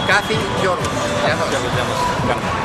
Kathy, John. Ya no.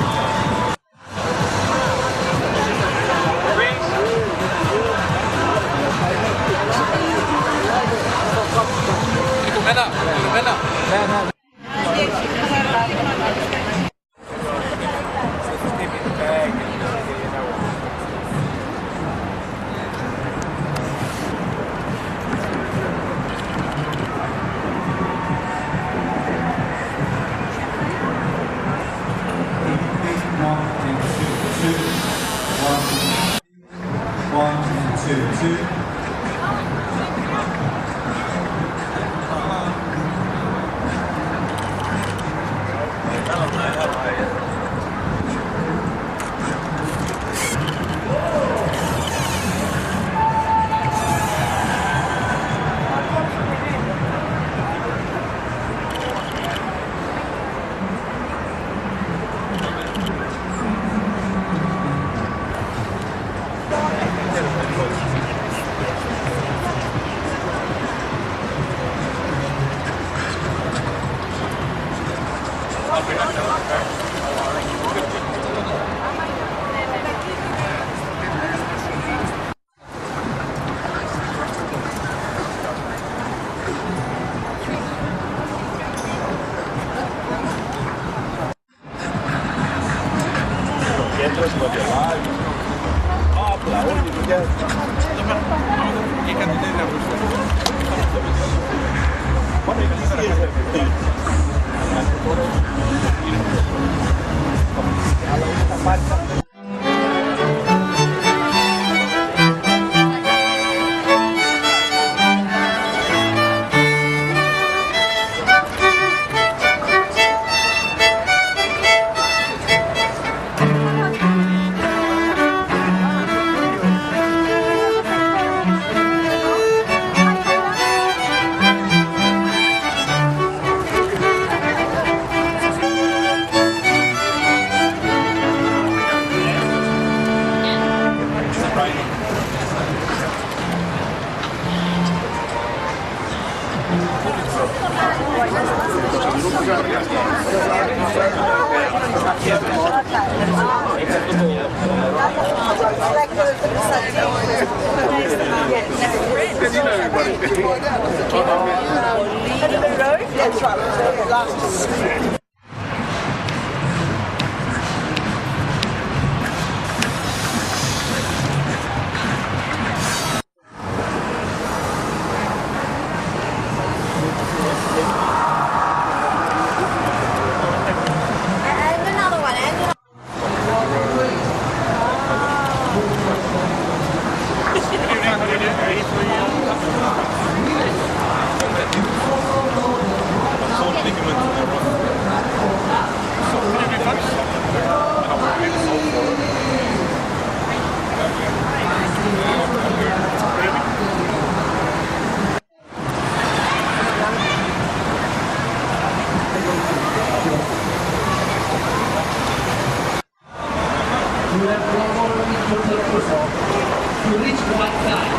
to reach one side.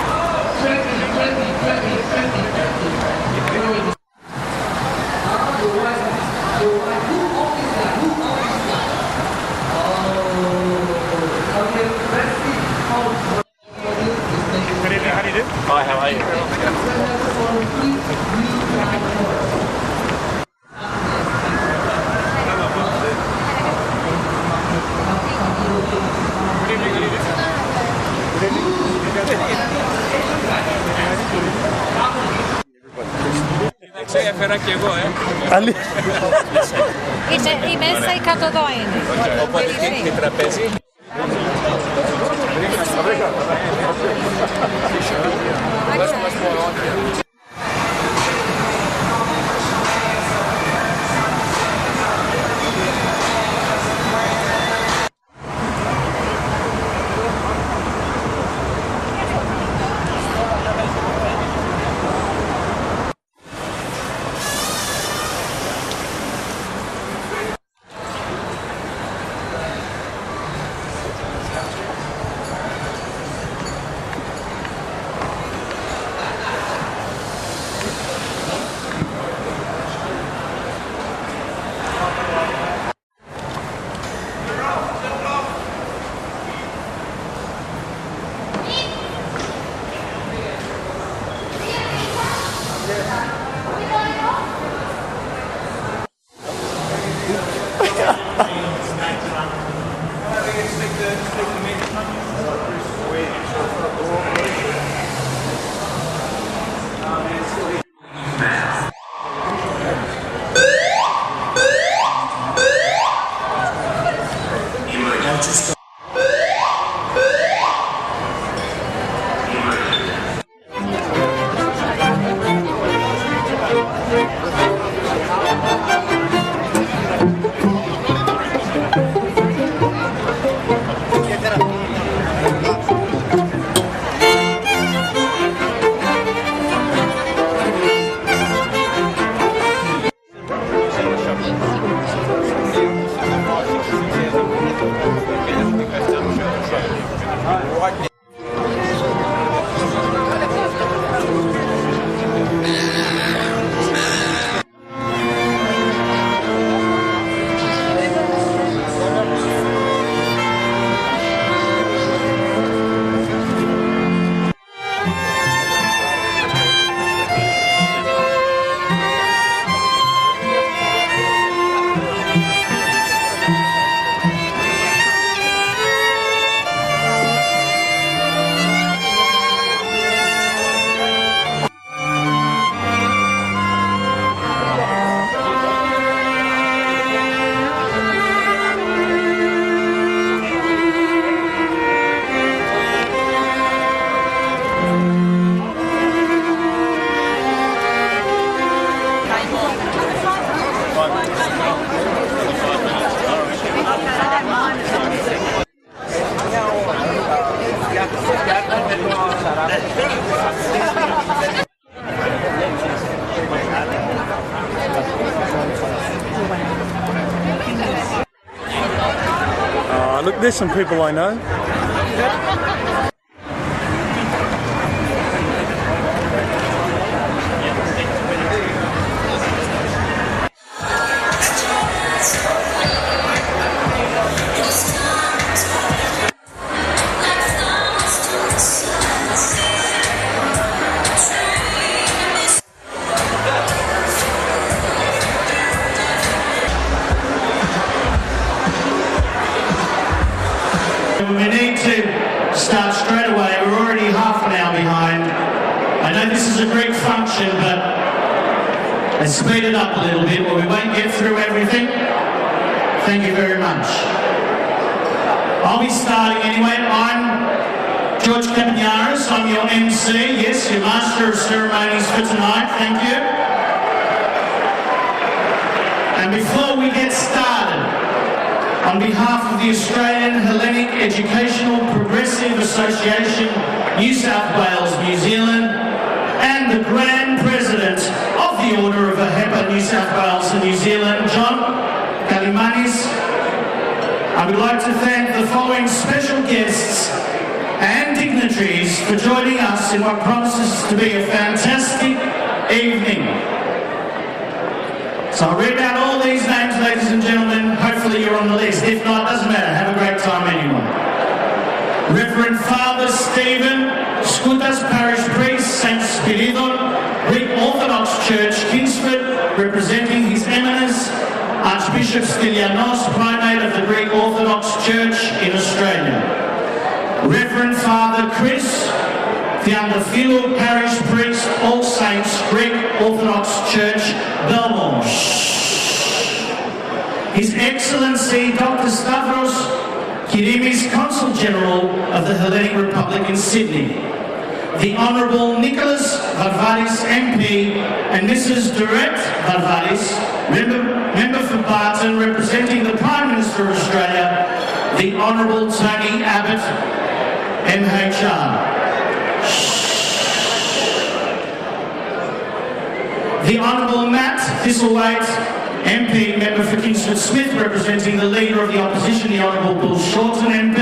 20. How do you do? Hi, how are you? Έφερα και εγώ, Είμαι μέσα η κάτω εδώ είναι. Οπότε τι τραπέζι. Look, there's some people I know. We need to start straight away. We're already half an hour behind. I know this is a Greek function, but let's speed it up a little bit or we won't get through everything. Thank you very much. I'll be starting anyway. I'm George Campagnaris. I'm your MC. Yes, your Master of Ceremonies for tonight. Thank you. And before we get started, on behalf of the Australian Hellenic Educational Progressive Association, New South Wales, New Zealand, and the Grand President of the Order of AHEPA, New South Wales and New Zealand, John Kalimanis, I would like to thank the following special guests and dignitaries joining us in what promises to be a fantastic evening. So I'll read out all these names, ladies and gentlemen. Hopefully you're on the list. If not, doesn't matter. Have a great time anyway. Reverend Father Stephen Skutas, Parish Priest, St. Spiridon, Greek Orthodox Church, Kingsford, representing His Eminence, Archbishop Stylianos, Primate of the Greek Orthodox Church in Australia. Reverend Father Chris Theandrophilou, Parish Priest, All Saints, Greek Orthodox Church, Belmont. His Excellency Dr. Stavros Kirimis, Consul General of the Hellenic Republic in Sydney. The Honourable Nicholas Varvaris MP and Mrs. Dorette Varvaris, Member for Barton, representing the Prime Minister of Australia, the Honourable Tony Abbott, MHR. The Honourable Matt Thistlethwaite, MP, Member for Kingsford Smith, representing the Leader of the Opposition, the Honourable Bill Shorten, MP.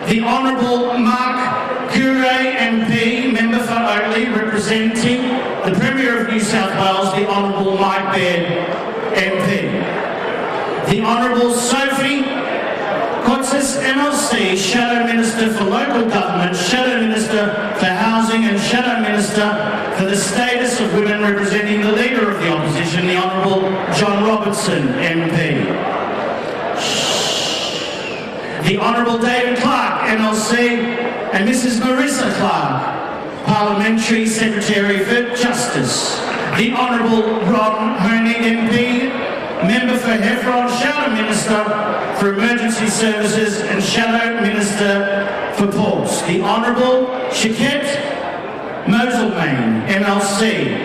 The Honourable Mark Cure, MP, Member for Oakley, representing the Premier of New South Wales, the Honourable Mike Baird, MP. The Honourable Sophie Kotsis, MLC, Shadow Minister for Local Government, Shadow Minister for Housing and Shadow Minister for the Status of Women, representing the Leader of the Opposition, the Honourable John Robertson, MP. The Honourable David Clark, MLC, and Mrs. Marissa Clark, Parliamentary Secretary for Justice. The Honourable Ron Honig, MP, Member for Heffron, Shadow Minister for Emergency Services and Shadow Minister for Ports. The Honourable Shiket Moselmain, MLC.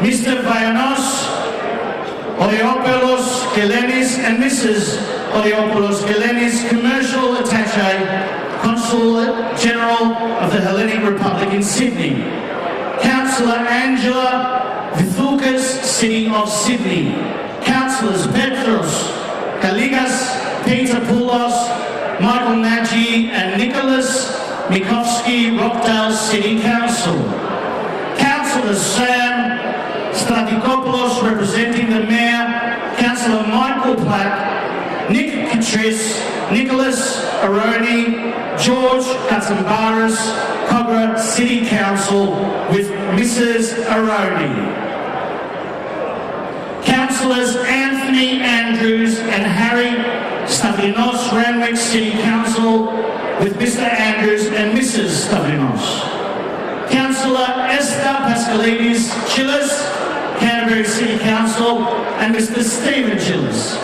Mr. Vayanos Oleopoulos Gelenis and Mrs. Oleopoulos Gelenis, Commercial Attaché, Consul General of the Hellenic Republic in Sydney. Councillor Angela Vithoukas, City of Sydney. Councillors Petros Kaligas, Peter Poulos, Michael Nagy and Nicholas Mikovsky, Rockdale City Council. Councillor Sam Stratikopoulos, representing the Mayor, Councillor Michael Platt, Nick Katris, Nicholas Aroni, George Katsambaris, Cogra City Council with Mrs. Aroni. Councillors Anthony Andrews and Harry Stavrinos, Randwick City Council with Mr. Andrews and Mrs. Stavrinos. Councillor Esther Pascalidis Chillis, Canterbury City Council, and Mr. Stephen Chillis.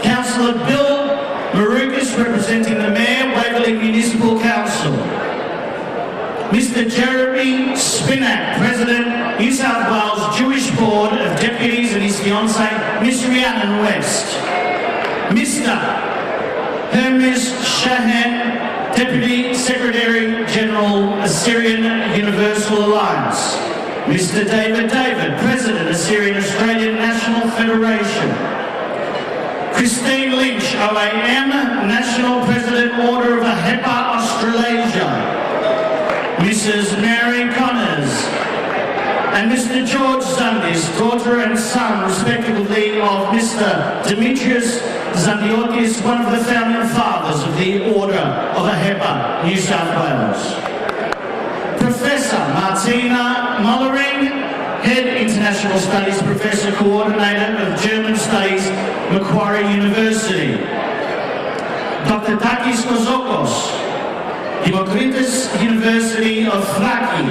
Councillor Bill Marukas, representing the Mayor, Waverley Municipal Council. Mr. Jeremy Spinak, President, New South Wales Jewish Board of Deputies, and his fiancée, Miss Rhiannon West. Mr. Hermes Shahan, Deputy Secretary General, Assyrian Universal Alliance. Mr. David David, President, Assyrian Australian National Federation. Christine Lynch, OAM, National President, Order of AHEPA Australasia. Mrs. Mary Connors, and Mr. George Zandis, daughter and son, respectively, of Mr. Demetrius Zandiotis, one of the founding fathers of the Order of AHEPA, New South Wales. Professor Martina Mollering, Head International Studies Professor, Coordinator of German Studies, Macquarie University. Dr. Takis Kozokos, Demokritis University of Thraki,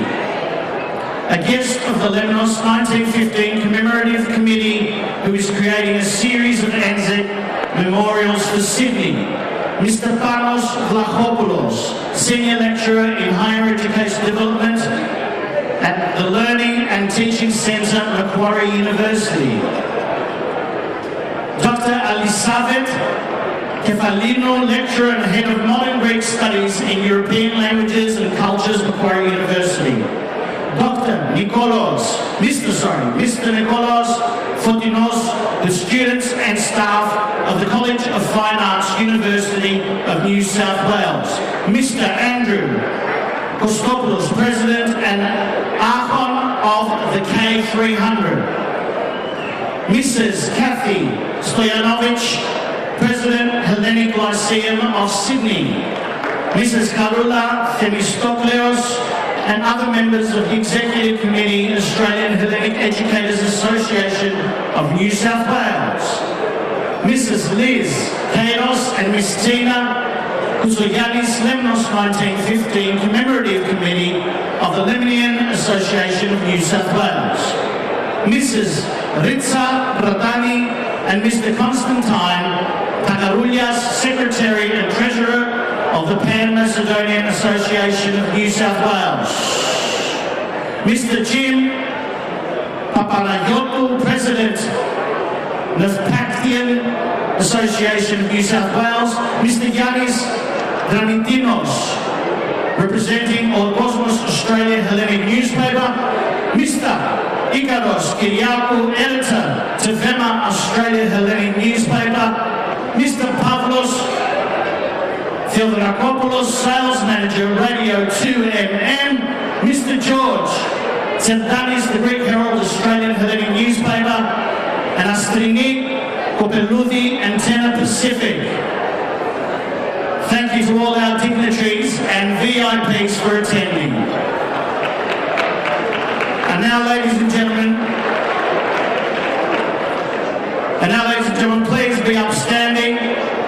a guest of the Lemnos 1915 Commemorative Committee who is creating a series of Anzac memorials for Sydney. Mr. Panos Vlachopoulos, Senior Lecturer in Higher Education Development at the Learning and Teaching Centre, Macquarie University. Dr. Elisavet Kefalino, Lecturer and Head of Modern Greek Studies in European Languages and Cultures, Macquarie University. Dr. Mr. Nikolos Fotinos, the students and staff of the College of Fine Arts, University of New South Wales. Mr. Andrew Kostopoulos, President and Archon of the K300. Mrs. Kathy Stoyanovich, President, Hellenic Lyceum of Sydney. Mrs. Karula Themistokleos, and other members of the Executive Committee, Australian Hellenic Educators Association of New South Wales. Mrs. Liz Kairos and Miss Tina Kusoyanis Lemnos 1915 Commemorative Committee of the Lemnian Association of New South Wales. Mrs. Ritsa Bratani and Mr. Constantine Pagaroulias, Secretary and Treasurer of the Pan-Macedonian Association of New South Wales. Mr. Jim Papanayotou, President, Nefpactian Association of New South Wales. Mr. Yanis Dramitinos, representing Olokosmos Australia Hellenic Newspaper. Mr. Ikaros Kyriakou, Editor, Tevema Australia Hellenic Newspaper. Mr. Pavlos Theodorakopoulos, Sales Manager, Radio 2MM. Mr. George Tsendanis, the Greek Herald Australian Hellenic Newspaper. And Astrini Kopeloudi, Antenna Pacific. Thank you to all our dignitaries and VIPs for attending. And now, ladies and gentlemen, please be upstanding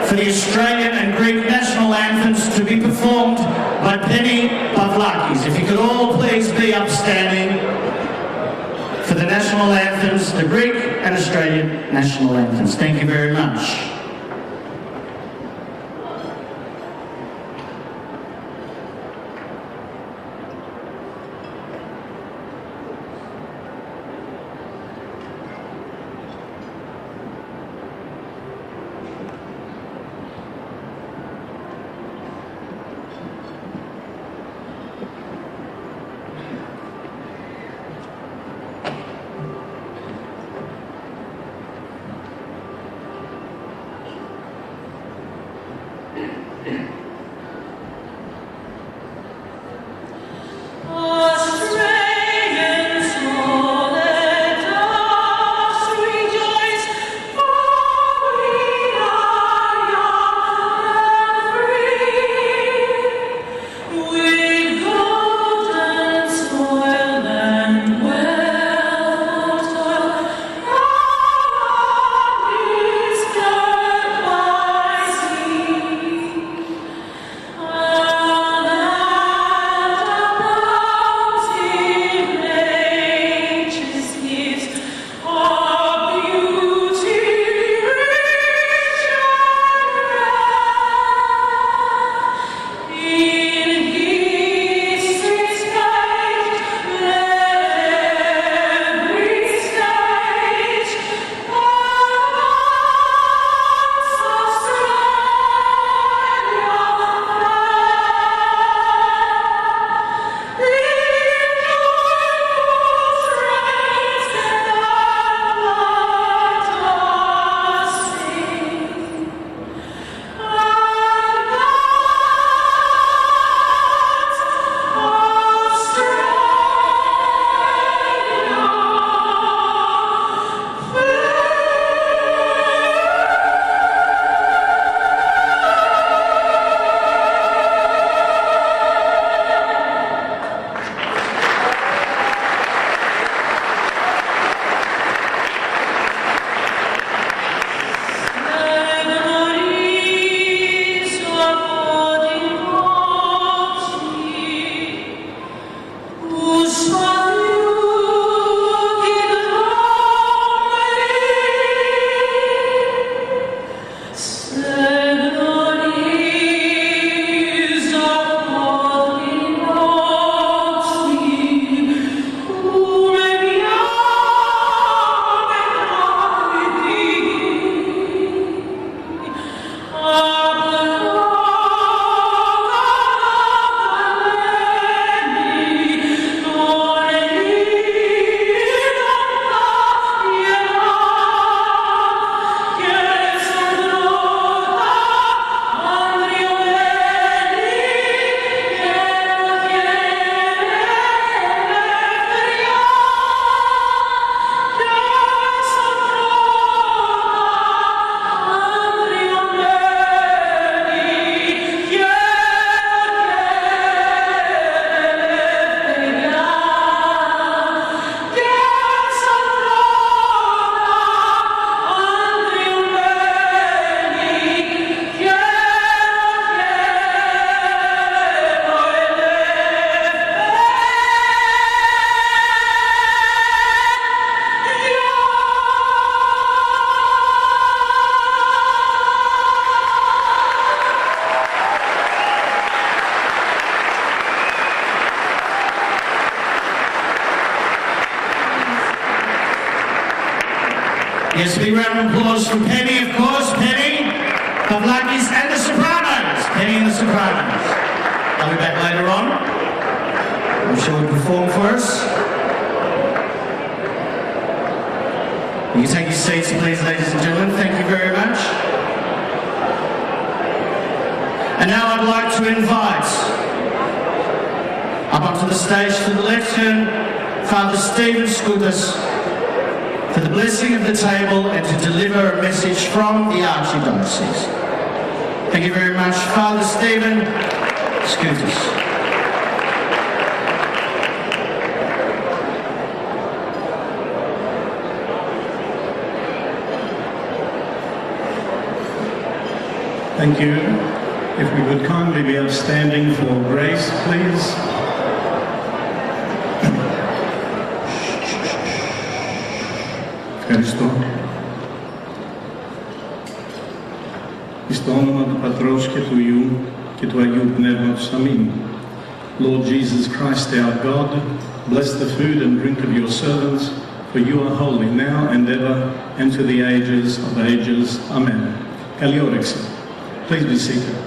for the Australian and Greek national anthems to be performed by Penny Pavlakis. If you could all please be upstanding for the national anthems, the Greek and Australian national anthems. Thank you very much. Yes, big round of applause for Penny, of course. Penny, Pavlakis, and the Sopranos. Penny and the Sopranos. I'll be back later on. I'm sure he'll perform for us. You can take your seats, please, ladies and gentlemen. Thank you very much. And now I'd like to invite up onto the stage to the left hand, Father Stephen Skoutas, for the blessing of the table and to deliver a message from the Archdiocese. Thank you very much, Father Stephen Skoutas. Thank you. If we would kindly be outstanding for grace, please. Ευχαριστώ. Εις το όνομα του Πατρός και του Υιού και του Αγίου Πνεύματος. Αμήν. Lord Jesus Christ, our God, bless the food and drink of your servants, for you are holy now and ever, and to the ages of ages. Amen. Καλή όρεξη. Please be seated.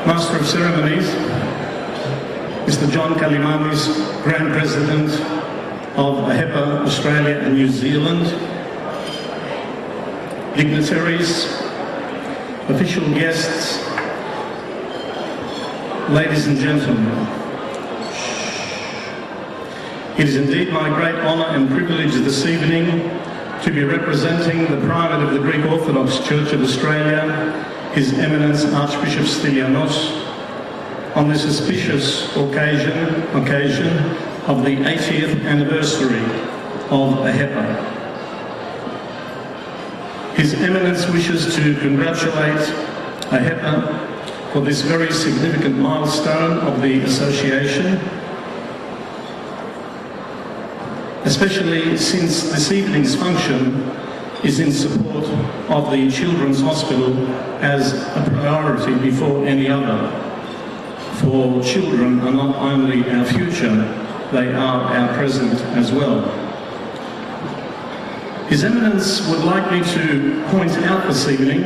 Master of Ceremonies, Mr. John Kalimanis, Grand President of AHEPA Australia and New Zealand, dignitaries, official guests, ladies and gentlemen. It is indeed my great honour and privilege this evening to be representing the Primate of the Greek Orthodox Church of Australia, His Eminence Archbishop Stylianos, on this auspicious occasion of the 80th anniversary of AHEPA. His Eminence wishes to congratulate AHEPA for this very significant milestone of the association, especially since this evening's function is in support of the Children's Hospital as a priority before any other. For children are not only our future, they are our present as well. His Eminence would like me to point out this evening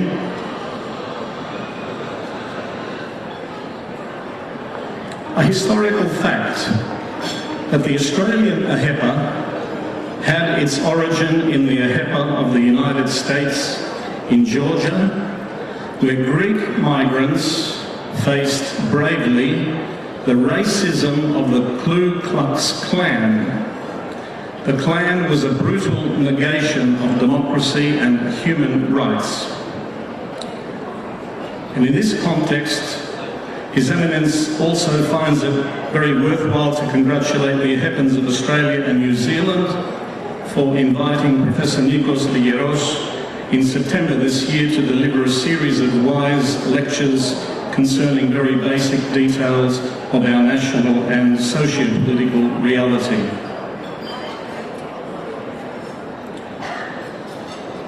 a historical fact that the Australian AHEPA had its origin in the AHEPA of the United States in Georgia, where Greek migrants faced bravely the racism of the Ku Klux Klan. The Klan was a brutal negation of democracy and human rights. And in this context, His Eminence also finds it very worthwhile to congratulate the AHEPans of Australia and New Zealand for inviting Professor Nikos Ligeros in September this year to deliver a series of wise lectures concerning very basic details of our national and socio-political reality.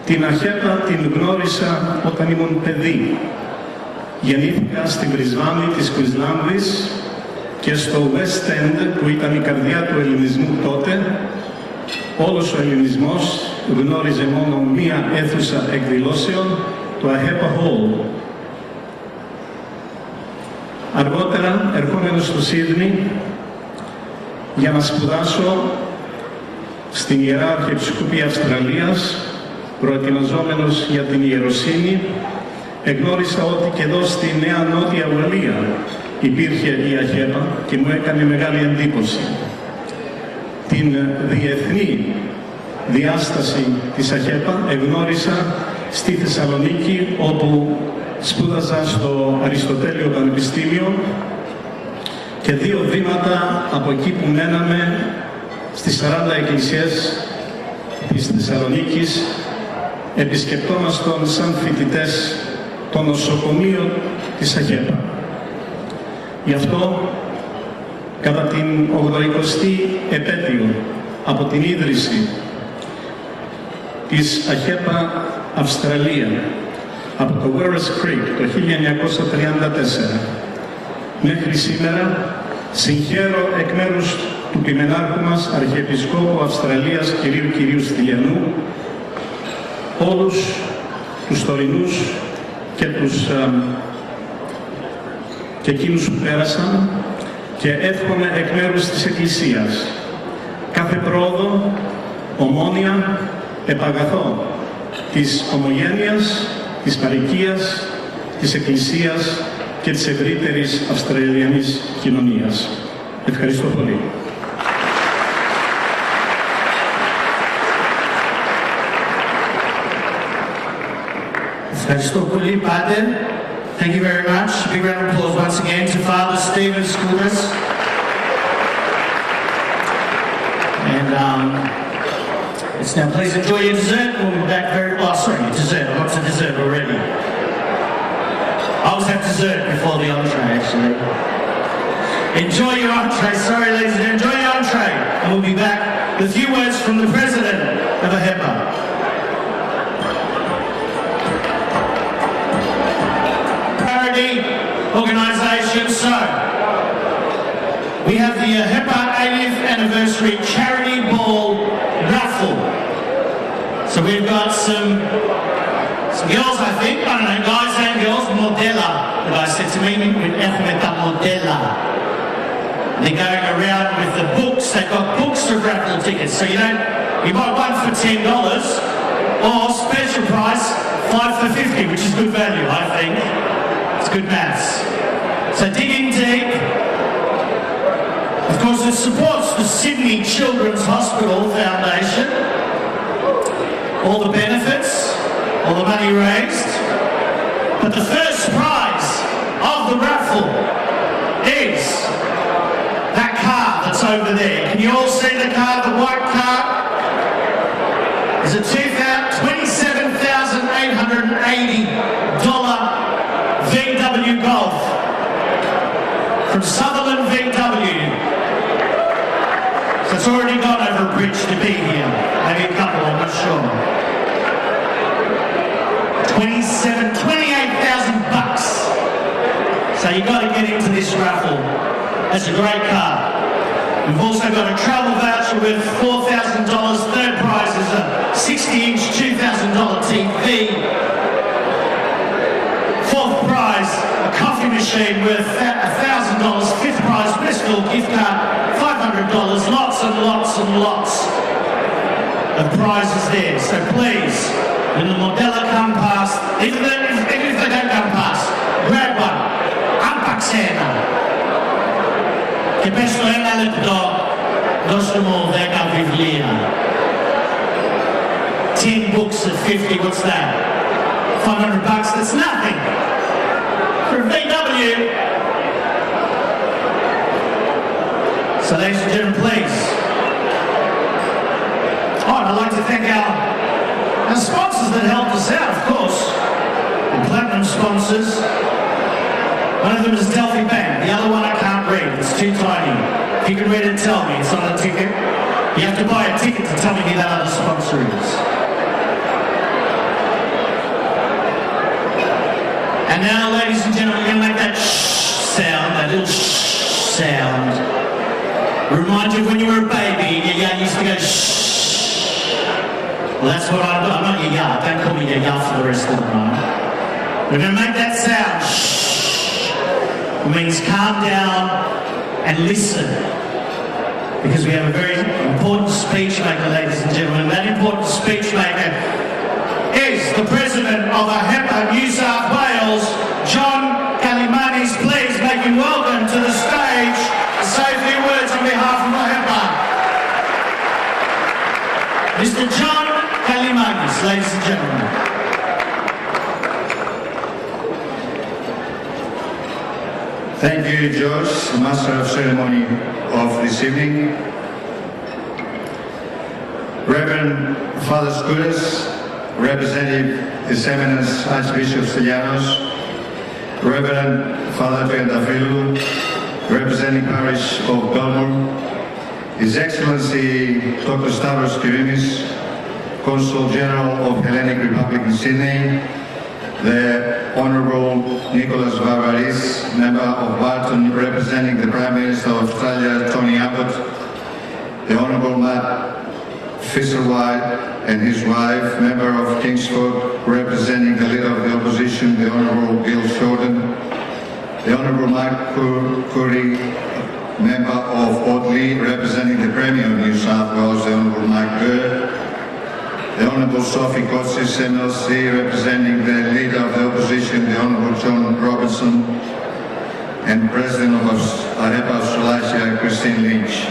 Την AHEPA την γνώρισα όταν ήμουν παιδί. Γεννήθηκα στην Μπρισβάνη της Κουισλάνδης και στο West End, που ήταν η καρδιά του ελληνισμού τότε, όλος ο ελληνισμός γνώριζε μόνο μία αίθουσα εκδηλώσεων, το AHEPA Hall. Αργότερα, ερχόμενος στο Σίδνη για να σπουδάσω στην Ιερά Αρχιεπισκοπή Αυστραλίας, προετοιμαζόμενος για την ιεροσύνη, εγνώρισα ότι και εδώ στη Νέα Νότια Ουαλία υπήρχε η AHEPA και μου έκανε μεγάλη εντύπωση. Την διεθνή διάσταση της AHEPA εγνώρισα στη Θεσσαλονίκη, όπου σπούδαζα στο Αριστοτέλειο Πανεπιστήμιο και 2 βήματα από εκεί που μέναμε στις 40 εκκλησίες της Θεσσαλονίκης επισκεπτόμασταν σαν φοιτητές το νοσοκομείο της AHEPA. Γι' αυτό, κατά την 80η επέτειο από την ίδρυση της AHEPA Αυστραλία από το Werris Creek το 1934 μέχρι σήμερα, συγχαίρω εκ μέρους του Ποιμενάρχου μας, Αρχιεπισκόπου Αυστραλίας Κυρίου Στυλιανού, όλους τους τωρινούς και εκείνους που πέρασαν, και εύχομαι εκ μέρους της Εκκλησίας κάθε πρόοδο, ομόνοια, επαγαθό της ομογένειας, της παροικίας, της Εκκλησίας και της ευρύτερης Αυστραλιανής κοινωνίας. Ευχαριστώ πολύ. Ευχαριστώ πολύ, Πάτερ. Thank you very much. Big round of applause once again to Father Stephen Skouras. And it's now please enjoy your dessert. We'll be back very, oh sorry, your dessert. I got to dessert already. I always have dessert before the entree actually. Enjoy your entree, sorry ladies and gentlemen, enjoy your entree. And we'll be back with a few words from the President of AHEPA. Organisation. So we have the AHEPA 80th Anniversary Charity Ball Raffle. So we've got some girls, I think, I don't know, guys and girls, Modella, the guy said to me, AHEPA Modella. They're going around with the books, they've got books of raffle tickets. So you buy one for $10 or special price, 5 for $50, which is good value, I think. It's good maths. So dig in deep. Of course, it supports the Sydney Children's Hospital Foundation. All the benefits, all the money raised. But the first prize of the raffle is that car that's over there. Can you all see the car, the white car? It's a $27,880 VW Golf from Sutherland VW. So it's already gone over a bridge to be here. Maybe a couple, I'm not sure. 28,000 bucks. So you've got to get into this raffle. That's a great car. We've also got a travel voucher worth $4,000. Third prize is a 60-inch $2,000 TV. Fourth prize, a coffee machine worth $1,000. Fifth prize, Bristol gift card, $500. Lots and lots and lots of prizes there. So please, when the Modella come past, even if they don't come past, grab one. Unpaxena. Και πες το ένα λεπτό, δώστε μου 10 βιβλία. 10 books at 50, what's that? 500 bucks, that's nothing. For a VW. So ladies and gentlemen, please. Oh, and I'd like to thank our sponsors that helped us out, of course. The platinum sponsors. One of them is Delphi Bank, the other one I can't read, it's too tiny. If you can read it, tell me, it's on the ticket. You have to buy a ticket to tell me who that other sponsor is. And now, ladies and gentlemen, we're going to make that shh sound, that little shh sound. Remind you of when you were a baby and your young used to go shh. Well, that's what I'm not your yah, don't call me your yah for the rest of the night. We're going to make that sound shh. It means calm down and listen. Because we have a very important speech maker, ladies and gentlemen. That important speech maker is the President of AHEPA New South Wales, John Kalimanis. Please make him welcome to the stage to say a few words on behalf of AHEPA. Mr. John Kalimanis, ladies and gentlemen. Thank you, George, Master of Ceremony of this evening. Reverend Father Skouras, representing His Eminence Archbishop Stylianos, Reverend Father Triantafylou, representing Parish of Belmore, His Excellency Dr. Stavros Kyrimis, Consul General of Hellenic Republic in Sydney, the Honourable Nicholas Varvaris, Member of Barton, representing the Prime Minister of Australia, Tony Abbott, the Honourable Matt Fisher-White and his wife, member of Kingsford, representing the Leader of the Opposition, the Honourable Bill Shorten, the Honourable Mike Curry, member of Audley, representing the Premier of New South Wales, the Honourable Mike Bird, the Honourable Sophie Kotsis, MLC, representing the Leader of the Opposition, the Honourable John Robertson, and President of AHEPA Australasia, Christine Lynch.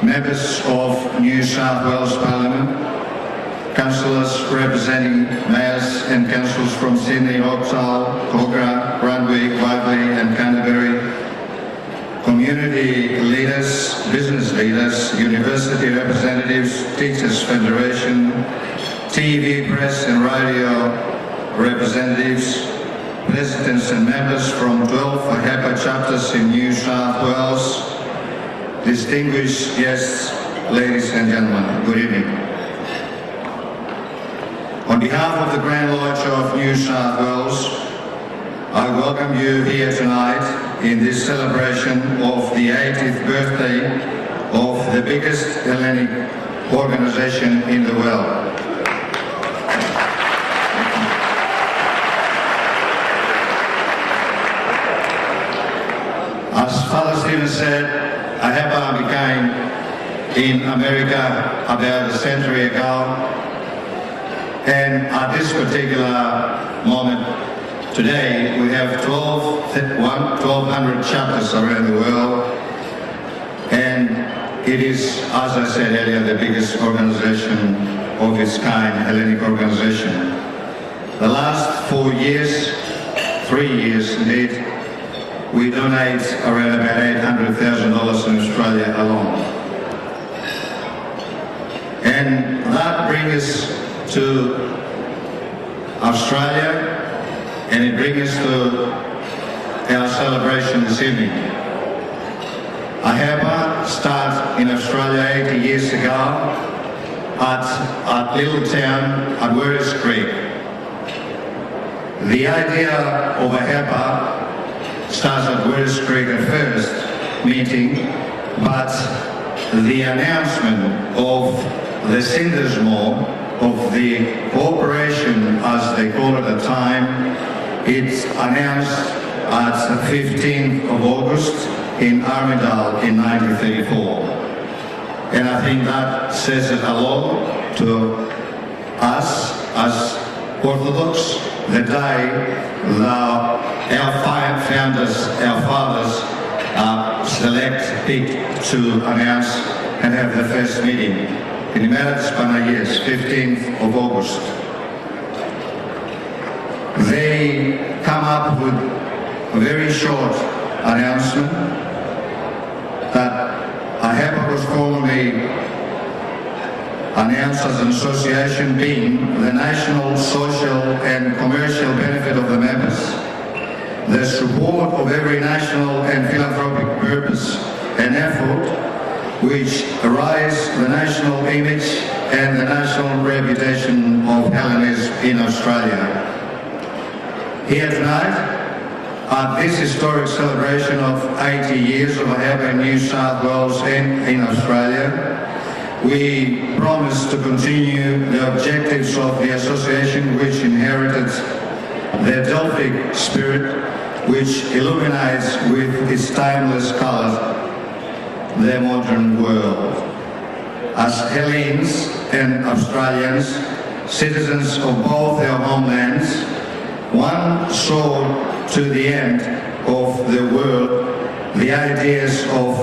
Members of New South Wales Parliament, councillors representing mayors and councils from Sydney, Oxal, Kogarah, Randwick, Whiteley and Canterbury, community leaders, business leaders, university representatives, Teachers Federation, TV, press and radio representatives, presidents and members from 12 AHEPA chapters in New South Wales, distinguished guests, ladies and gentlemen, good evening. On behalf of the Grand Lodge of New South Wales, I welcome you here tonight in this celebration of the 80th birthday of the biggest Hellenic organisation in the world. As Father Stephen said, AHEPA became in America about a century ago, and at this particular moment today we have 1,200 chapters around the world, and it is, as I said earlier, the biggest organisation of its kind, Hellenic organisation. The last 4 years, 3 years indeed, we donate around about $800,000 in Australia alone. And that brings us to Australia, and it brings us to our celebration this evening. AHEPA started in Australia 80 years ago at little town at Werris Creek. The idea of AHEPA starts at Werris Creek at first meeting, but the announcement of the syndesmo of the cooperation, as they call it at the time, it's announced at the 15th of August in Armidale in 1934. And I think that says it a lot to us as Orthodox, the day that our founders, our fathers, picked to announce and have the first meeting in Emeritus Panagis, 15th of August. They come up with a very short announcement that AHEPA was formally announced as an association being the national, social and commercial benefit of the members, the support of every national and philanthropic purpose and effort which arise the national image and the national reputation of Hellenism in Australia. Here tonight, at this historic celebration of 80 years of AHEPA in New South Wales and in Australia, we promise to continue the objectives of the association, which inherited the Delphic spirit, which illuminates with its timeless colour the modern world. As Hellenes and Australians, citizens of both our homelands, one saw to the end of the world the ideas of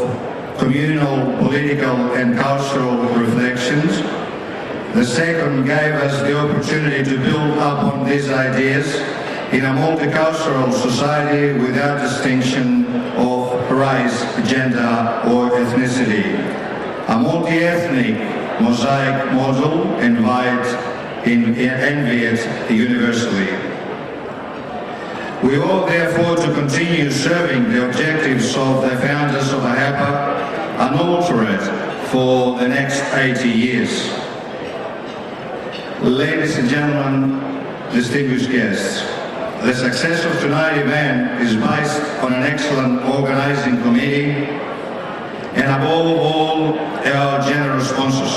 communal, political and cultural reflections. The second gave us the opportunity to build upon these ideas in a multicultural society without distinction of race, gender or ethnicity. A multi-ethnic mosaic model envied universally. We ought therefore to continue serving the objectives of the founders of AHEPA unaltered for the next 80 years. Ladies and gentlemen, distinguished guests, the success of tonight's event is based on an excellent organising committee, and above all, our generous sponsors.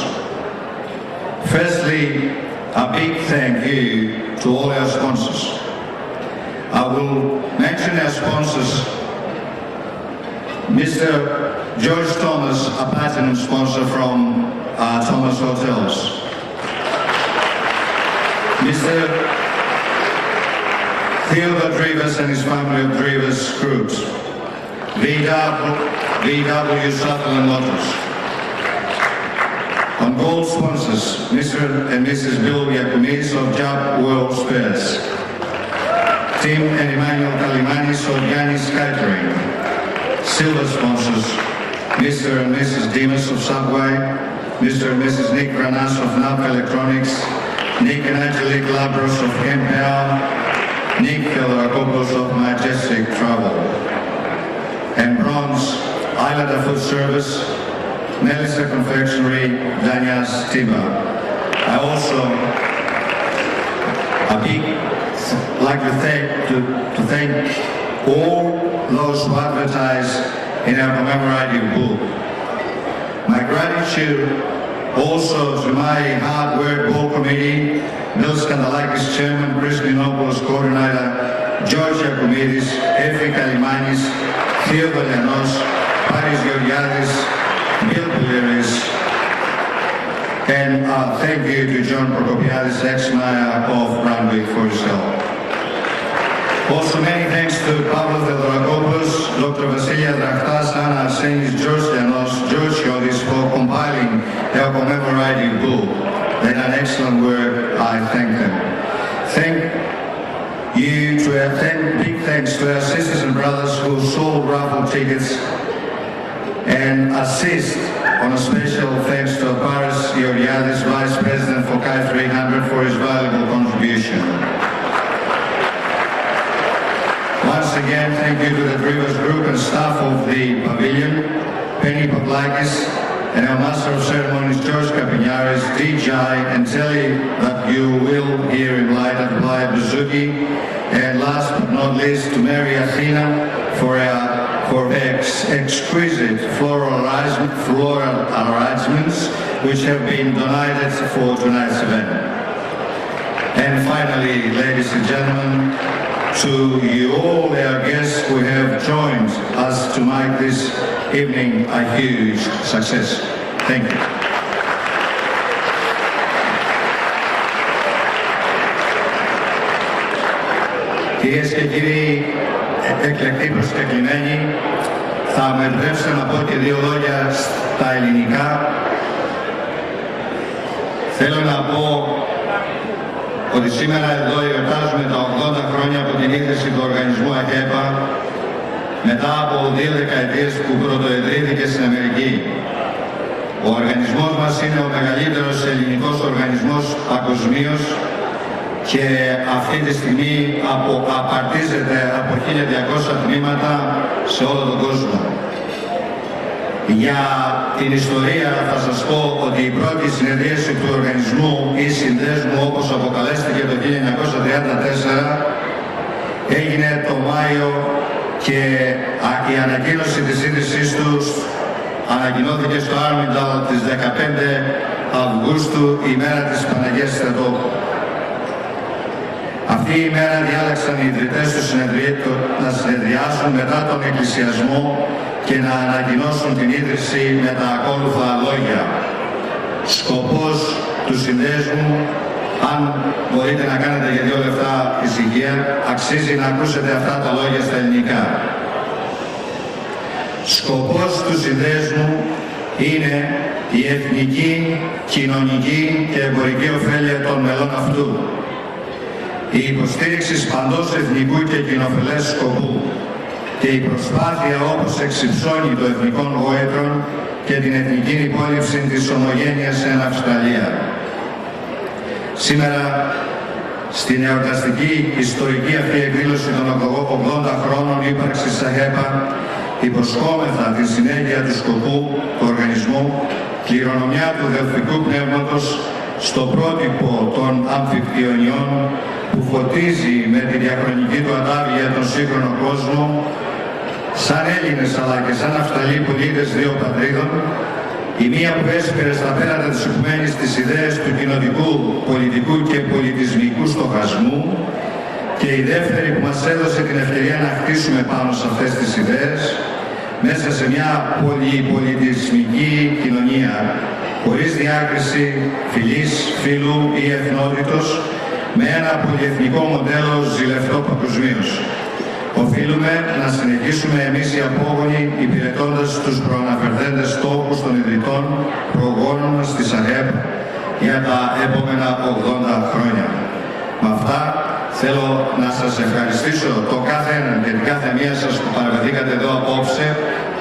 Firstly, a big thank you to all our sponsors. I will mention our sponsors. Mr. George Thomas, a platinum sponsor from Thomas Hotels. Mr. Theodore Drivas and his family of Drivas Groups. VW Sutherland Motors. On gold sponsors, Mr. and Mrs. Bill Yakumis of Jab World Spares. Tim and Emmanuel Kalimanis of Yannis Catering. Silver sponsors, Mr. and Mrs. Dimas of Subway, Mr. and Mrs. Nick Granas of NAP Electronics, Nick and Angelique Labros of Kempower, Nick Theodorakopoulos of Majestic Travel. And bronze, Islander Food Service, Melissa Confectionery, Danias Tiba. I also like to thank all those who advertise in our commemorative book. My gratitude also to my hard work board committee, Bill Skandalakis, Chairman, Chris Minopoulos, Coordinator, George Yakoumidis, Efi Kalimanis, Theo Valianos, Paris Georgiadis, Bill Poliris, and thank you to John Prokopiadis, ex-mayor of Randwick, for his help. Also many thanks to Pablo Theodorakopoulos, Dr. Vasilia Drachtas, Anna Arsenis, George Lianos, George Yodis for compiling their commemorative book. They done excellent work, I thank them. Big thanks to our sisters and brothers who sold raffle tickets, and assist on a special thanks to Paris Georgiadis, Vice President for Kai 300, for his valuable contribution. Once again, thank you to the Drivas Group and staff of the Pavilion, Penny Paplakis, and our Master of Ceremonies, George Kapinyaris, DJ, and tell you that you will hear him light and apply Buzuki. And last but not least, to Mary Athena for her exquisite floral arrangements, which have been donated for tonight's event. And finally, ladies and gentlemen, to you all our guests who have joined us to make this evening a huge success. Thank you. Κυρίες και κύριοι, εκλεκτοί προσκεκλημένοι, θα με επιτρέψετε να πω και δύο λόγια στα ελληνικά. Θέλω να πω ότι σήμερα εδώ εορτάζουμε τα 80 χρόνια από την ίδρυση του οργανισμού AHEPA, μετά από 2 δεκαετίες που πρωτοεδρύθηκε στην Αμερική. Ο οργανισμός μας είναι ο μεγαλύτερος ελληνικός οργανισμός παγκοσμίως και αυτή τη στιγμή απαρτίζεται από 1.200 τμήματα σε όλο τον κόσμο. Για την ιστορία θα σας πω ότι η πρώτη συνεδρίαση του οργανισμού ή συνδέσμου, όπως αποκαλέστηκε το 1934, έγινε το Μάιο και η ανακοίνωση της ίδρυσής του ανακοινώθηκε στο Άρμινταλ της 15 Αυγούστου, η μέρα της Παναγίας Θεοτόκου. Αυτή η μέρα διάλεξαν οι ιδρυτές του να συνεδριάσουν μετά τον εκκλησιασμό και να ανακοινώσουν την ίδρυση με τα ακόλουθα λόγια. Σκοπός του συνδέσμου, αν μπορείτε να κάνετε για 2 λεπτά ησυχία, αξίζει να ακούσετε αυτά τα λόγια στα ελληνικά. Σκοπός του συνδέσμου είναι η εθνική, κοινωνική και εμπορική ωφέλεια των μελών αυτού. Η υποστήριξη παντός εθνικού και κοινοφελές σκοπού και η προσπάθεια όπως εξυψώνει το εθνικό γόητρον και την εθνική υπόλοιψη της ομογένειας εν Αυστραλία. Σήμερα, στην εορταστική ιστορική αυτή εκδήλωση των 80 χρόνων ύπαρξης AHEPA, υποσχόμεθα τη συνέχεια του σκοπού του οργανισμού, κληρονομιά του δελφικού πνεύματος στο πρότυπο των αμφικτιονιών που φωτίζει με τη διαχρονική του ατάβια τον σύγχρονο κόσμο, σαν Έλληνες αλλά και σαν Αυστραλοί πολίτες δύο πατρίδων, η μία που έσπηρε στα πέρατα της οικουμένης τις ιδέες του κοινοτικού, πολιτικού και πολιτισμικού στοχασμού και η δεύτερη που μας έδωσε την ευκαιρία να χτίσουμε πάνω σε αυτές τις ιδέες μέσα σε μια πολυπολιτισμική κοινωνία χωρίς διάκριση φυλής, φύλου ή εθνότητος με ένα πολυεθνικό μοντέλο ζηλευτό παγκοσμίως. Οφείλουμε να συνεχίσουμε εμείς οι απόγονοι υπηρετώντας τους προαναφερθέντες στόχους των ιδρυτών προγόνων μας της ΑΧΕΠ για τα επόμενα 80 χρόνια. Με αυτά θέλω να σας ευχαριστήσω το κάθε έναν και την κάθε μία σας που παραβηθήκατε εδώ απόψε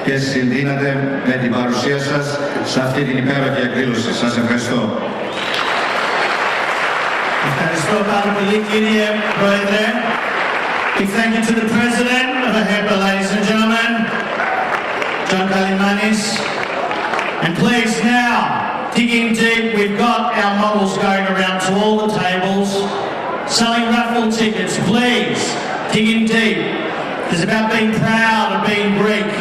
και συντείνατε με την παρουσία σας σε αυτή την υπέροχη εκδήλωση. Σας ευχαριστώ. Ευχαριστώ πάρα πολύ, κύριε Πρόεδρε. Big thank you to the President of AHEPA, ladies and gentlemen, John Kalimanis. And please now, digging deep, we've got our models going around to all the tables, selling raffle tickets. Please, digging deep. It's about being proud of being Greek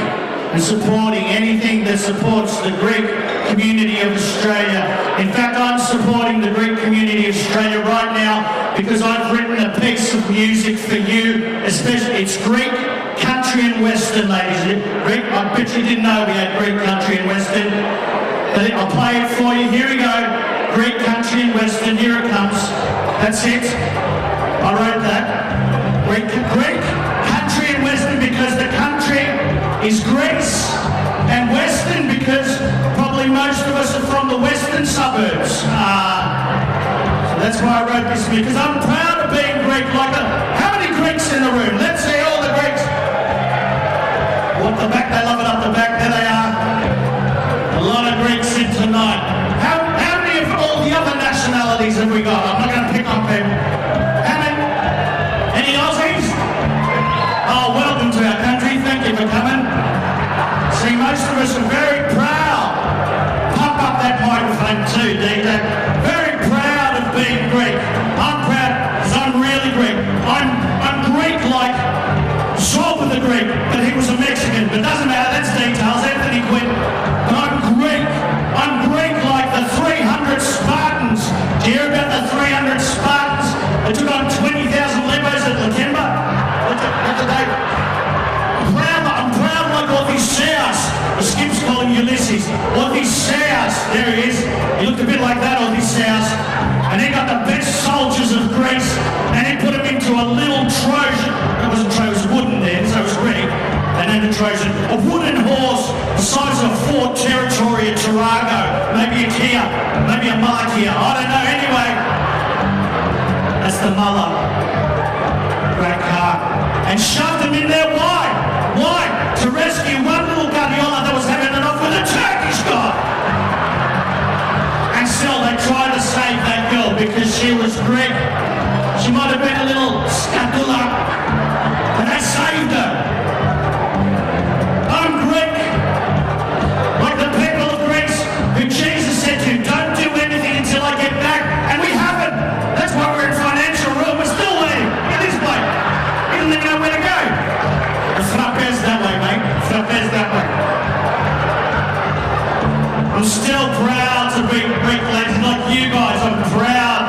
and supporting anything that supports the Greek community of Australia. In fact, I'm supporting the Greek community of Australia right now because I've written a piece of music for you, especially it's Greek, country and Western, ladies. Greek, I bet you didn't know we had Greek, country and Western. But I'll play it for you. Here we go. Greek, country and Western. Here it comes. That's it. I wrote that. Greek, country and Western because the country is Greece and Western because probably most of us are from the western suburbs. So that's why I wrote this because I'm proud of being Greek. How many Greeks in the room? Let's see all the Greeks. What the back? They love it up the back. There they are. A lot of Greeks in tonight. How many of all the other nationalities have we got? I'm not going to pick on people. How many? Any Aussies? Oh, welcome to our country. Thank you for coming. See, most of us are very proud. Pump up that microphone too, DJ. Very proud of being Greek. I'm proud because I'm really Greek. I'm Greek like Zorba the Greek, but he was a Mexican. But doesn't matter, that's details. Anthony Quinn. But I'm Greek. I'm Greek like the 300 Spartans. Do you hear about the 300 Spartans? They took on 20,000 Lebos at Lakemba. I'm proud like Odysseus. The skip's calling Ulysses. Odysseus. There he is. He looked a bit like that, Odysseus. And he got the best soldiers of Greece and he put them into a little Trojan. It wasn't Trojan, it was wooden then, so it was Greek. They named it Trojan. A wooden horse the size of a Ford Territory at Tarago. Maybe a Kia. Maybe a Muller Kia. I don't know. Anyway, that's the Muller. Great car. And shoved them in there. Why? Why? To rescue one little Guardiola that was having it off with a Turkish guy. And still they tried to save that girl because she was Greek. She might have been a little scatula, but they saved her. I'm Greek. Like the people of Greece who Jesus said to, don't do anything until I get back. And we haven't. That's why we're in financial ruin. We're still waiting. Look at this bloke. He doesn't even know where to go. The frappes that way, mate. Frappes that way. I'm still proud to be Greek, ladies, like you guys. I'm proud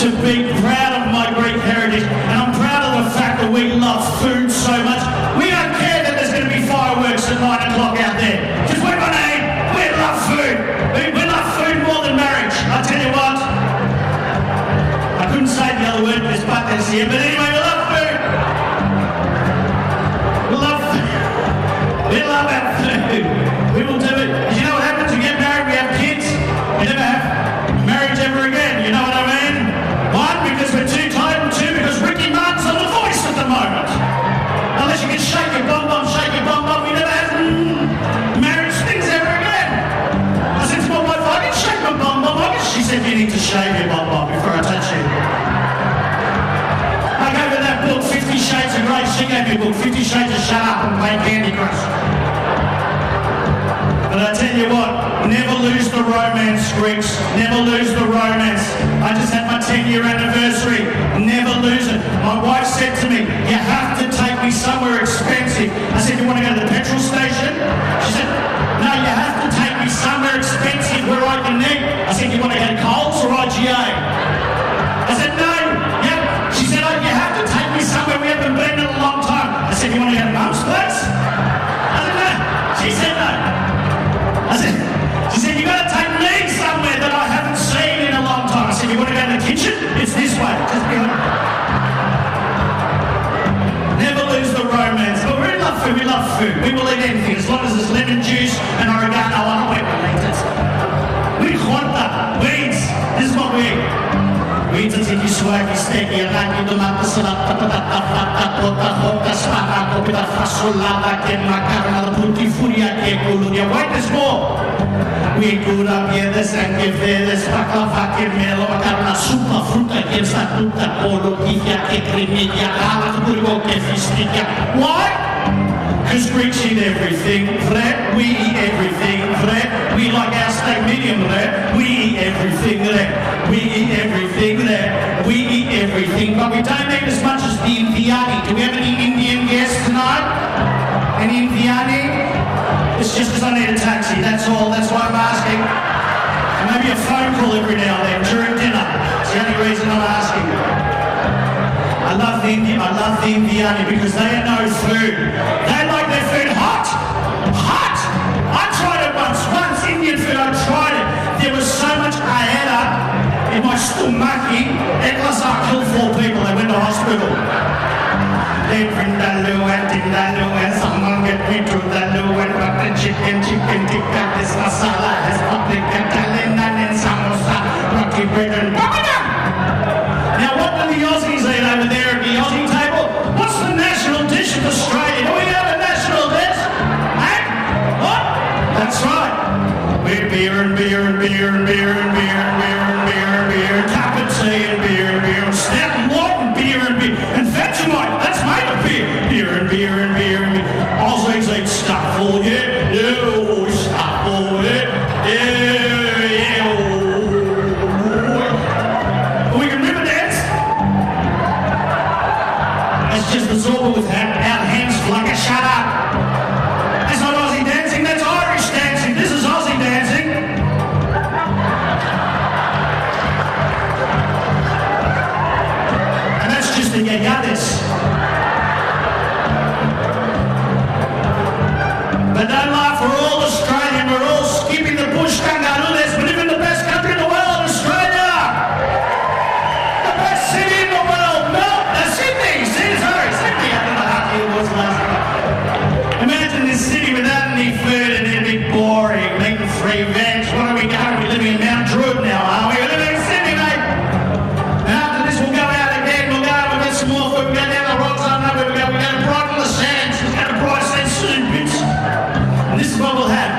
to be proud of my Greek heritage. And I'm proud of the fact that we love food so much. We don't care that there's going to be fireworks at 9 o'clock out there. Because we're going to eat. We love food. We love food more than marriage. I tell you what. I couldn't say the other word because Buckley's here. But anyway, we love food. We love our food. We will do it. You know what happens? We get married, we have kids. We never have marriage ever again. You know what I mean? One, because we're too tired, and two, because Ricky Martin's on the Voice at the moment. Unless you can shake your bum, we never have marriage things ever again. I said to my wife, I can shake my bum. She said, you need to shave your bum before I touch you. I gave her that book, 50 Shades of Grey. She gave me a book, 50 Shades of Shut Up and Play Candy Crush. But I tell you what, never lose the romance, Greeks. Never lose the romance. I just had my 10-year anniversary. Never lose it. My wife said to me, you have to take me somewhere expensive. I said, you want to go food. We love food. We will eat anything as long as there's lemon juice and oregano on it. We'll eat it. We horta, weeds. This is what we eat. Weeds are tiki swaggy, steaky, and like you do not salata, patata, tota, hota, sparato, pita fasolada, che macarona, tutti furia, che culudia. Wait, there's more. We grew up here, this and give this, baklava, che melo, macarona, supa, fruta, che sta tutta, polo, chifia, che cremiglia, lava, burgo, che fisticchia. Why? Because Greeks eat everything, Fred. We eat everything, Fred. We like our steak medium rare. We eat everything there. We eat everything there. We eat everything, but we don't eat as much as the Indiani. Do we have any Indian guests tonight? Any Indiani? It's just because I need a taxi, that's all. That's why I'm asking. And maybe a phone call every now and then during dinner. It's the only reason I'm asking. I love the Indiani because they have no food. They like their food hot. Hot! I tried it once, Indian food, I tried it. There was so much AHEPA in my stomach, it was I killed 4 people, they went to hospital. They bring the loo and someone get me to the loo and butter chicken tikka, this masala has paprika, talina and samosa, roti bread and babadam. Now what do the Aussies eat over there at the Aussie table? What's the national dish of Australia? Do we have a national dish? Hey? What? That's right. We're beer and beer and beer and beer and beer and beer and beer and beer, cup of tea and beer and beer, stout and light and beer and beer, and Vegemite, that's made of beer. Beer and beer and beer and beer. Aussies eat stuff, oh yeah, yeah, oh stuff, oh yeah, yeah, oh. We can river dance. That's just the sort with our hands like a shut up. That's not Aussie dancing, that's Irish dancing. This is Aussie dancing. And that's just the yayadis. But don't laugh, we're all Australian, we're all skipping the bush kangaroos. We live in the best country in the world, Australia! The best city in the world, Sydney! Sydney, I don't know how it was last night. Imagine this city without any food and it'd be boring, eating free veg. What are we going? We're living in Mount Druitt now, are we? We're living in Sydney, mate! And after this we'll go out again, we'll get some more food, we'll go down the rocks, I don't know where we go, we're going to Brighton the Sands, we're going to Brighton Sands soon, bitch! This is what we'll have.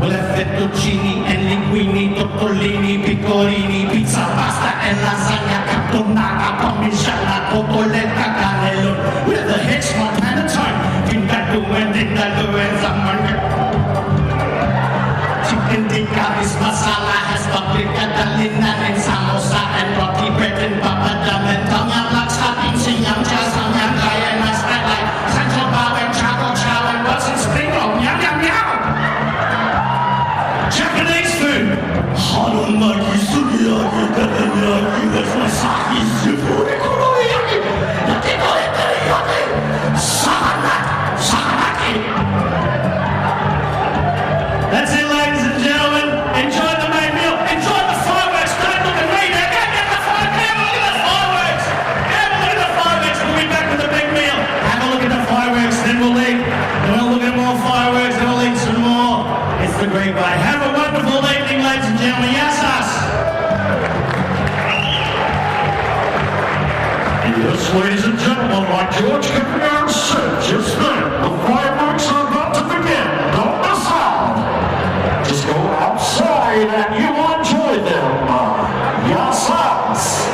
We'll have fettuccine and linguine, tortellini, pecorini, pizza, pasta and lasagna, carbonara, parmigiana, cotoletta, cannelloni. We'll have the heads from Panatone, vindaloo and vindaloo and zamanga. Chicken tikka, this masala has paprika, talina and samosa and roti bread and papadam and tom yum, laksa, pimsi yum, cha, sam yum, kaya, nice, I like Sancho Bao and Chaco Chow and what's in spring roll, yum, yum, yum. Japanese food. Harumaki, sugiyaki, teriyaki, wasaki, seafood, konoyaki, yakitori, teriyaki, saganaki. That's it, ladies and gentlemen. Enjoy the main meal. Enjoy the fireworks. Don't look at me. Now go get the fireworks. Have a look at the fireworks. Have a look at the fireworks. We'll be back with the big meal. Have a look at the fireworks, then we'll eat. Then we'll look at more fireworks, then we'll eat some more. It's the great way. Have a wonderful evening, ladies and gentlemen. Yes, us. Yes, ladies and gentlemen, like George Capriano said just then, the fireworks are about to begin. Don't miss out. Just go outside and you will enjoy them. Yes, us.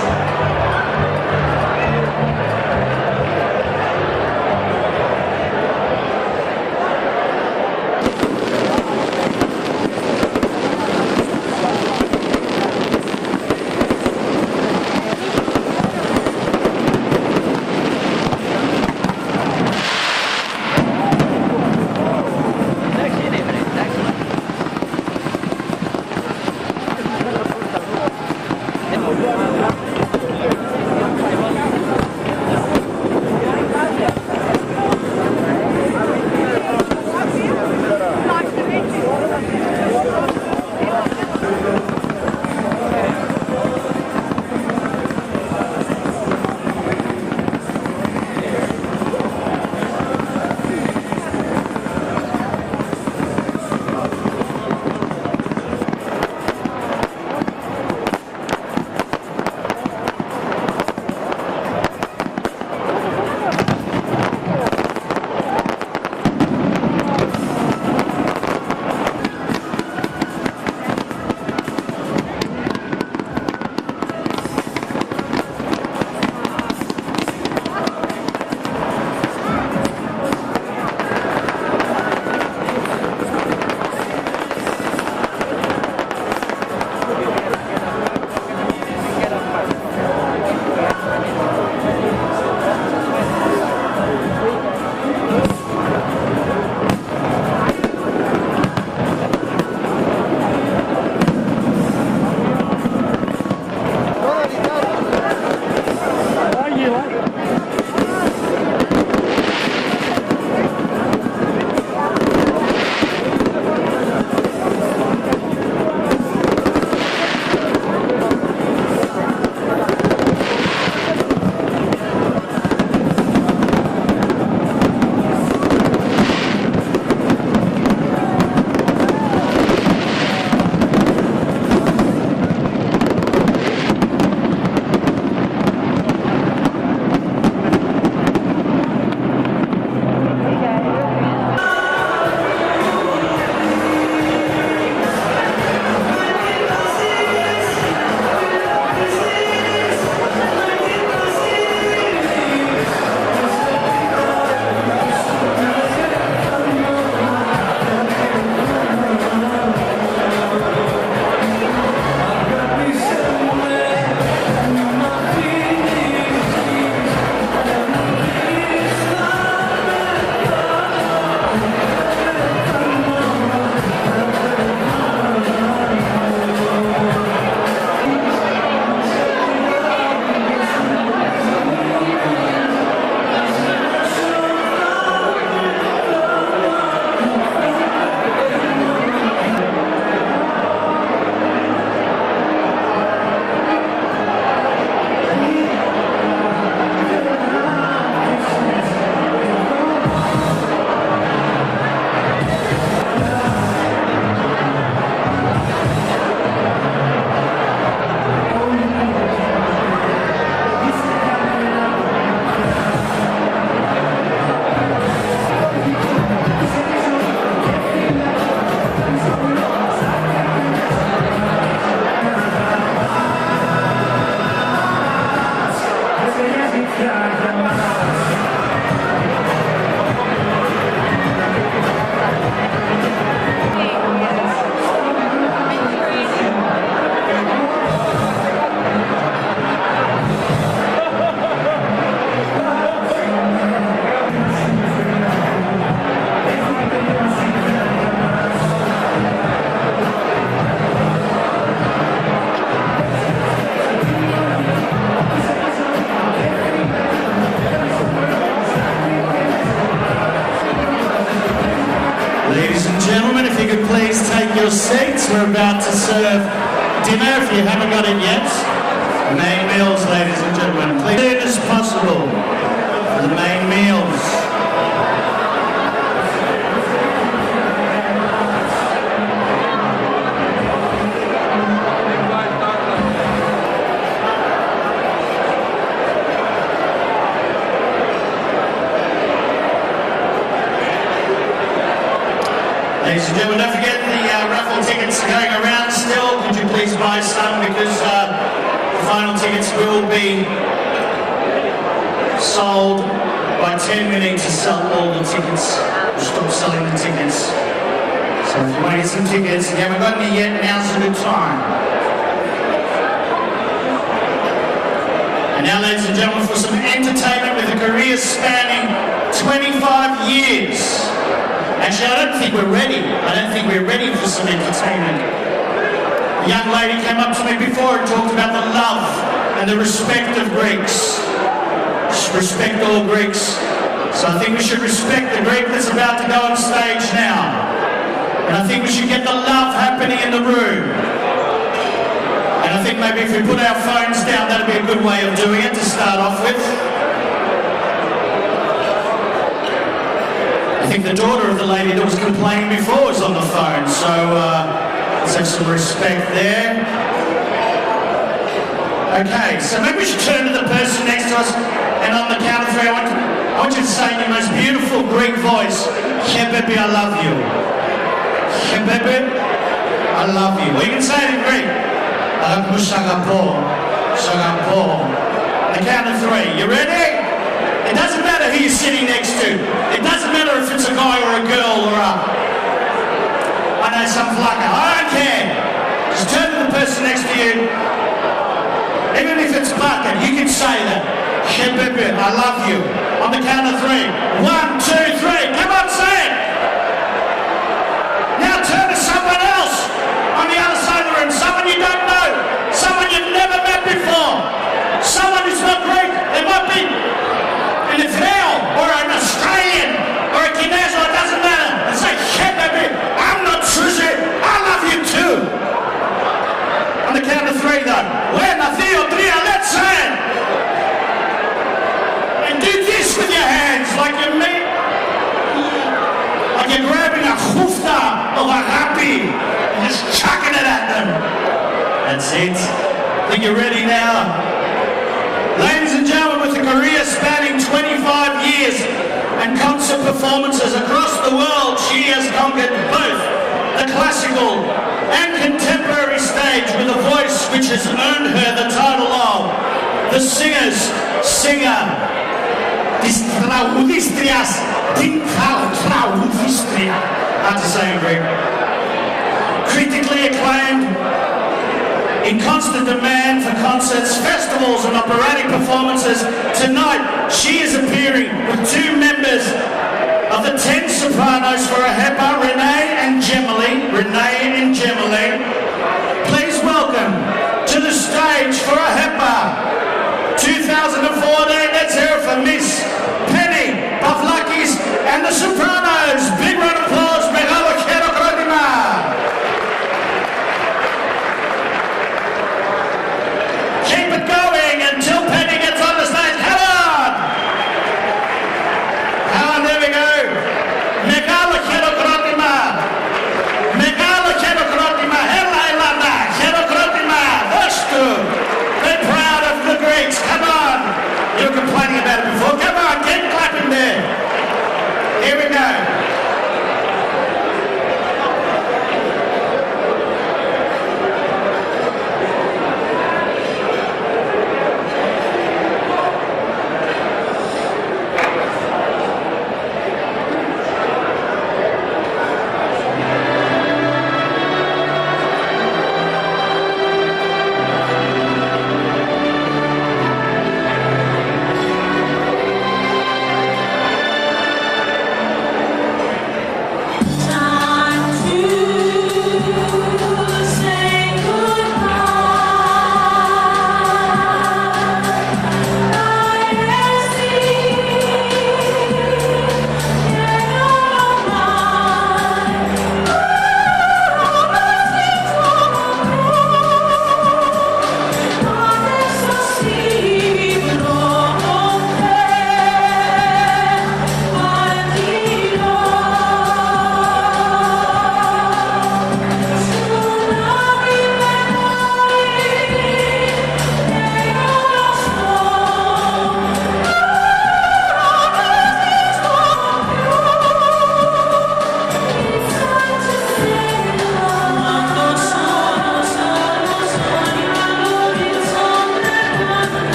your seats. We're about to serve dinner if you haven't got it yet. Main meals, ladies and gentlemen. Please, as possible for the main meals. Ladies and gentlemen, don't forget the raffle tickets are going around still. Could you please buy some, because the final tickets will be sold by 10. We need to sell all the tickets. We'll stop selling the tickets. So if you want to get some tickets, if you haven't got any yet, now's a good time. And now, ladies and gentlemen, for some entertainment with a career spanning 25 years. Actually, I don't think we're ready. I don't think we're ready for some entertainment. A young lady came up to me before and talked about the love and the respect of Greeks. Respect all Greeks. So I think we should respect the Greek that's about to go on stage now. And I think we should get the love happening in the room. And I think maybe if we put our phones down, that'd be a good way of doing it to start off with. I think the daughter of the lady that was complaining before was on the phone, so let's have some respect there. Okay, so maybe we should turn to the person next to us, and on the count of three, I want you to say in your most beautiful Greek voice, "Hepepe, I love you." Hepepe, I love you. Well, you can say it in Greek. Shagapo, shagapo. On the count of three, you ready? It doesn't matter who you're sitting next to. It doesn't matter if it's a guy or a girl or I know some flacker. I don't care. Just turn to the person next to you. Even if it's bucket, you can say that. Hepepe, I love you. On the count of three. 1, 2, 3. Come on, say it. Now turn to someone else on the other side of the room. Someone you don't know. Someone you've never met before. Someone who's not Greek. They might be an Israel or an Australian or a Kineso, it doesn't matter. And say, "Hepepe, I'm not Susie, I love you too." On the count of three though. 1, 2, 3, let's say it. And do this with your hands like you're grabbing a hufta of a happy and just chucking it at them. That's it. Think you're ready now? Ladies and gentlemen, with a career spanning 25 years and concert performances across the world, she has conquered both the classical and contemporary stage with a voice which has earned her the title of the singer's singer. Hard to say in Greek. Critically acclaimed, in constant demand for concerts, festivals and operatic performances, tonight she is appearing with 2 members of the 10 sopranos for AHEPA, Renee and Gemily. Please welcome to the stage for AHEPA 2014, let's hear it for Miss Penny Pavlakis and the Sopranos. Big round of applause, Megalo Kerokrodima. Keep it going until Penny gets on the stage. Come on!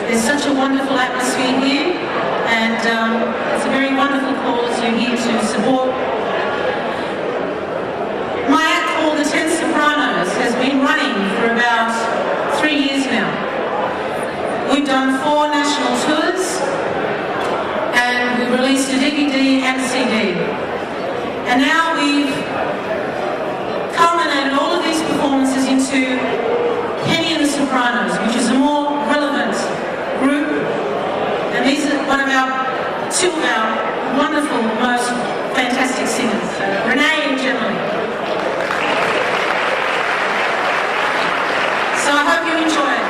there's such a wonderful atmosphere here, and it's a very wonderful cause you're here to support. My act called the 10 Sopranos has been running for about 3 years now. We've done 4 national tours, and we've released a DVD and a CD. And now we've culminated all of these performances into Penny and the Sopranos, which is a more relevant group. And these are two of our wonderful, most fantastic singers, Renee and Gemma. So I hope you enjoy it.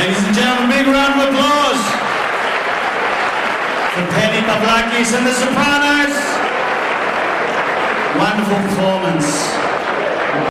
Ladies and gentlemen, big round of applause for Penny Pavlakis and the Sopranos. Wonderful performance.